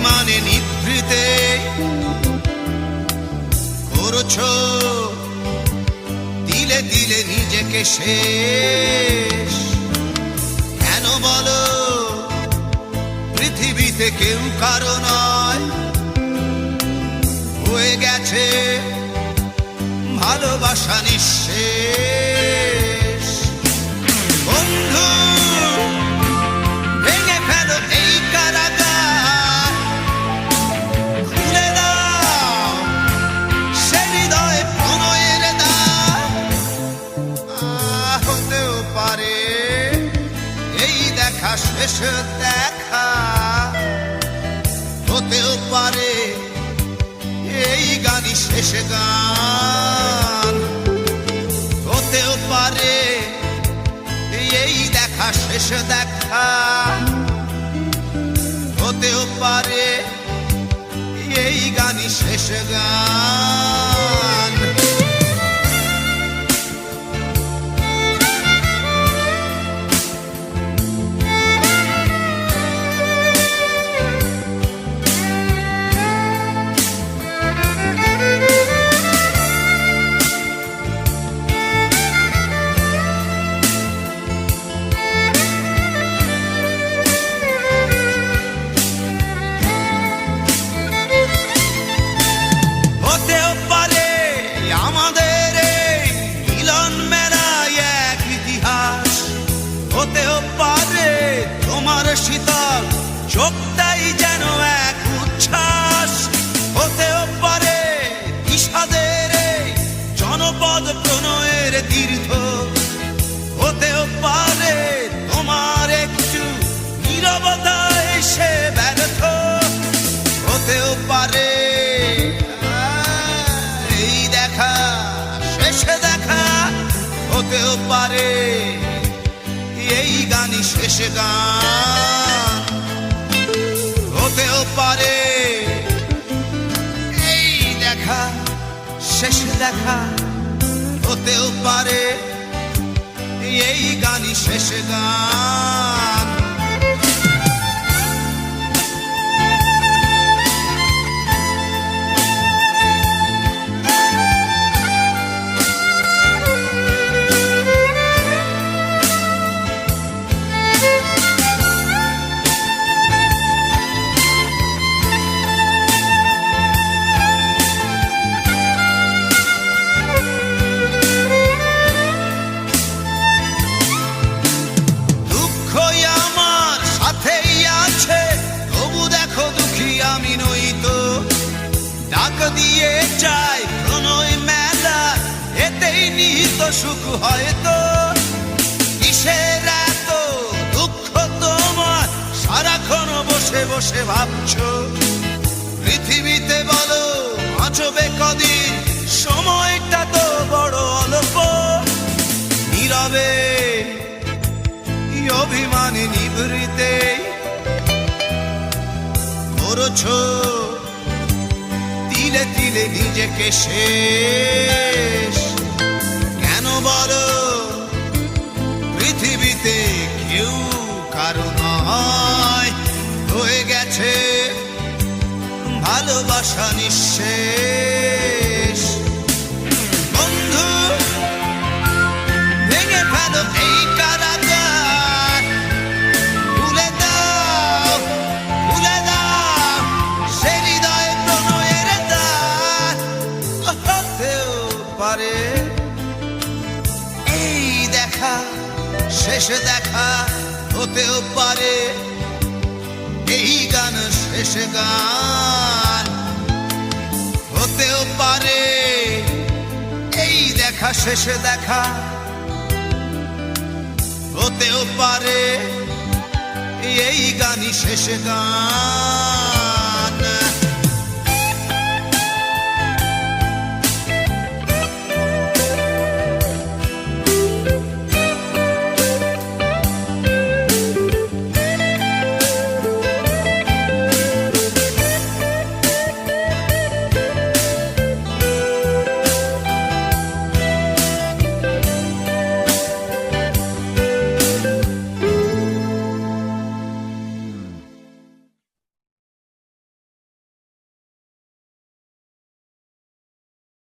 অভিমানে নিভৃতে করছো দিলে দিলে নিজেকে শেষ। কেন বলো পৃথিবীতে কেউ কারো নয়, হয়ে গেছে ভালোবাসা নিঃশেষ। বন্ধু ভেঙে ফেলো এই কারাগার, খুলে দাও সে হৃদয়ে প্রণয়ের দ্বার। হতেও পারে এই দেখা শেষ দেখা, হতেও পারে এই গানই শেষ গান, হতেও পারে এই দেখা শেষ দেখা, হতেও পারে এই গানই শেষ গান। হতেও পারে তোমার শীতল চোখটাই যেন এক উচ্ছ্বাস, হতেও পারে বিষাদের জনপদ প্রণয়ের তীর্থ, হতেও পারে তোমার একটু নীরবতা এসে ব্যর্থ, হতেও পারে এই দেখা শেষে দেখা, হতেও পারে এই গানই শেষ গান, হতেও পারে এই দেখা শেষ দেখা, হতেও পারে এই গানই শেষ গান। ডাক দিয়ে চাই প্রণয় মেলা, এতেই নিহিত সুখ হয়তো। কিসের এত দুঃখ তোমার সারাক্ষণ বসে বসে ভাবছো, পৃথিবীতে বলো বাঁচবে কদিন, সময়টা তো বড় অল্প। নীরবে অভিমানে নিভৃতে করছো দিলে দিলে নিজেকে শেষ। কেন বলো পৃথিবীতে কেউ কারো নয়, হয়ে গেছে ভালোবাসা নিঃশেষ। বন্ধু ভেঙে ফেলো এই কারাগার, খুলে দাও খুলে দাও সে হৃদয়ে প্রণয়ের দ্বার। হতেও পারে এই দেখা শেষ দেখা, হতেও পারে এই গান শেষ গান, হতেও পারে এই দেখা শেষ দেখা, হতেও পারে এই গানই শেষ গান।